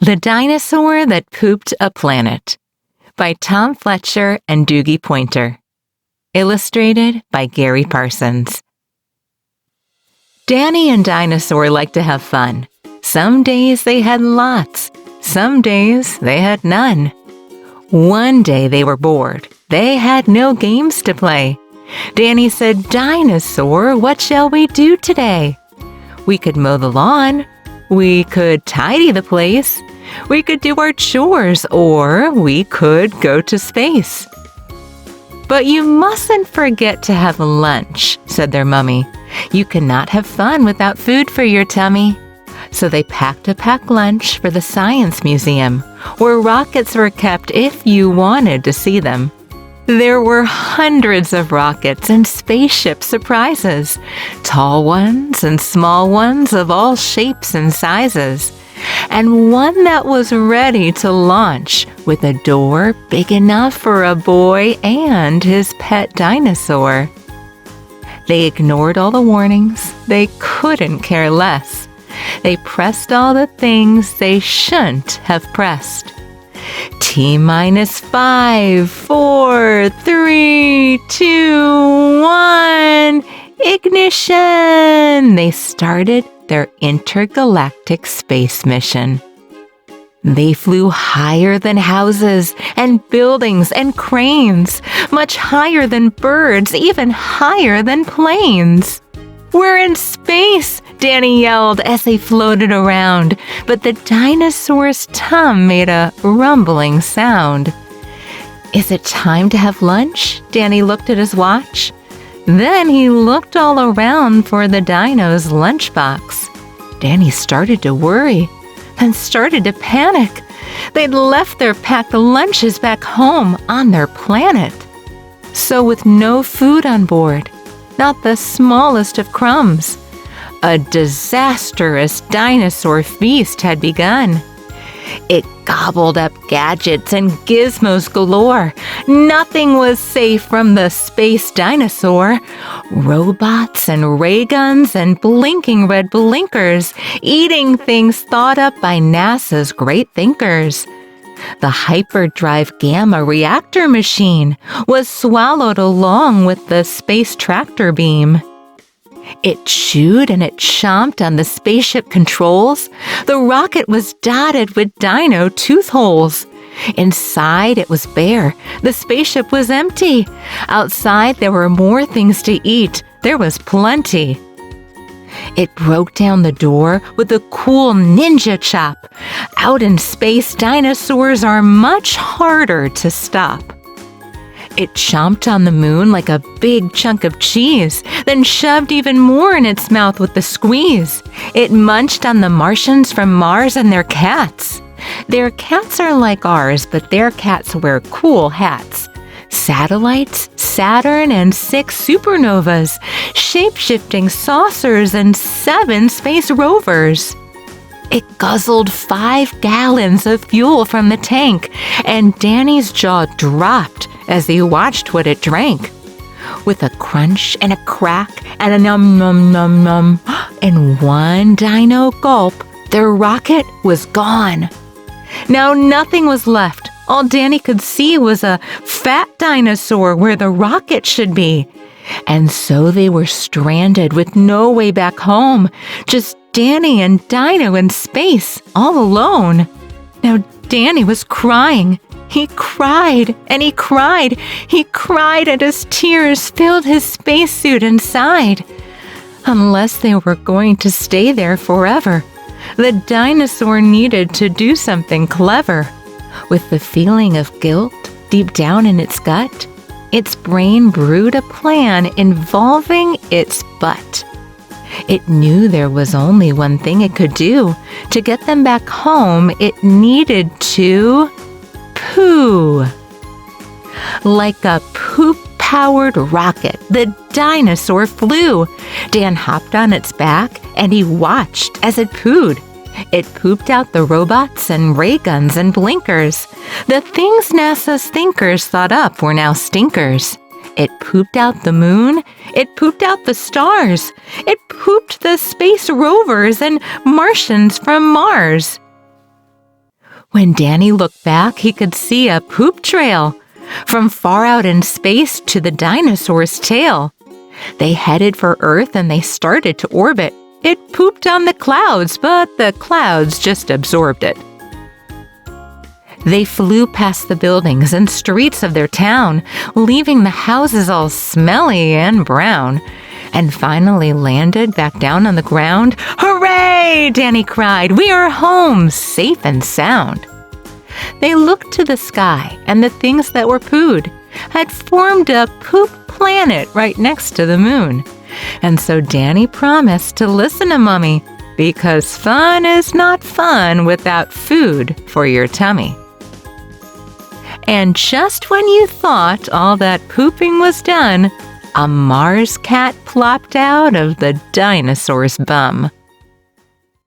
The Dinosaur That Pooped a Planet by Tom Fletcher and Dougie Poynter. Illustrated by Gary Parsons. Danny and Dinosaur liked to have fun. Some days they had lots. Some days they had none. One day they were bored. They had no games to play. Danny said, "Dinosaur, what shall we do today? We could mow the lawn. We could tidy the place. We could do our chores, or we could go to space." "But you mustn't forget to have lunch," said their mummy. "You cannot have fun without food for your tummy." So they packed a packed lunch for the Science Museum, where rockets were kept if you wanted to see them. There were hundreds of rockets and spaceship surprises, tall ones and small ones of all shapes and sizes, and one that was ready to launch with a door big enough for a boy and his pet dinosaur. They ignored all the warnings. They couldn't care less. They pressed all the things they shouldn't have pressed. T-5, 4, 3, 2, 1, ignition! They started their intergalactic space mission. They flew higher than houses and buildings and cranes, much higher than birds, even higher than planes. "We're in space!" Danny yelled as they floated around, but the dinosaur's tum made a rumbling sound. "Is it time to have lunch?" Danny looked at his watch. Then he looked all around for the dino's lunchbox. Danny started to worry, then started to panic. They'd left their packed lunches back home on their planet. So with no food on board, not the smallest of crumbs, a disastrous dinosaur feast had begun. It gobbled up gadgets and gizmos galore. Nothing was safe from the space dinosaur. Robots and ray guns and blinking red blinkers, eating things thought up by NASA's great thinkers. The hyperdrive gamma reactor machine was swallowed along with the space tractor beam. It chewed and it chomped on the spaceship controls. The rocket was dotted with dino tooth holes. Inside it was bare. The spaceship was empty. Outside there were more things to eat. There was plenty. It broke down the door with a cool ninja chop. Out in space, dinosaurs are much harder to stop. It chomped on the moon like a big chunk of cheese, then shoved even more in its mouth with the squeeze. It munched on the Martians from Mars and their cats. Their cats are like ours, but their cats wear cool hats. Satellites, Saturn, and 6 supernovas, shape-shifting saucers, and 7 space rovers. It guzzled 5 gallons of fuel from the tank, and Danny's jaw dropped as he watched what it drank. With a crunch and a crack and a num-num-num-num, in one dino gulp, their rocket was gone. Now nothing was left. All Danny could see was a fat dinosaur where the rocket should be. And so they were stranded with no way back home, just Danny and Dino in space, all alone. Now Danny was crying. He cried and he cried. He cried and his tears filled his spacesuit inside. Unless they were going to stay there forever, the dinosaur needed to do something clever. With the feeling of guilt deep down in its gut, its brain brewed a plan involving its butt. It knew there was only one thing it could do. To get them back home, it needed to poo. Like a poop-powered rocket, the dinosaur flew. Dan hopped on its back and he watched as it pooed. It pooped out the robots and ray guns and blinkers. The things NASA's thinkers thought up were now stinkers. It pooped out the moon. It pooped out the stars. It pooped the space rovers and Martians from Mars. When Danny looked back, he could see a poop trail from far out in space to the dinosaur's tail. They headed for Earth and they started to orbit. It pooped on the clouds, but the clouds just absorbed it. They flew past the buildings and streets of their town, leaving the houses all smelly and brown, and finally landed back down on the ground. "Hooray!" Danny cried. "We are home, safe and sound." They looked to the sky, and the things that were pooed had formed a poop planet right next to the moon. And so Danny promised to listen to Mummy, because fun is not fun without food for your tummy. And just when you thought all that pooping was done, a Mars cat plopped out of the dinosaur's bum.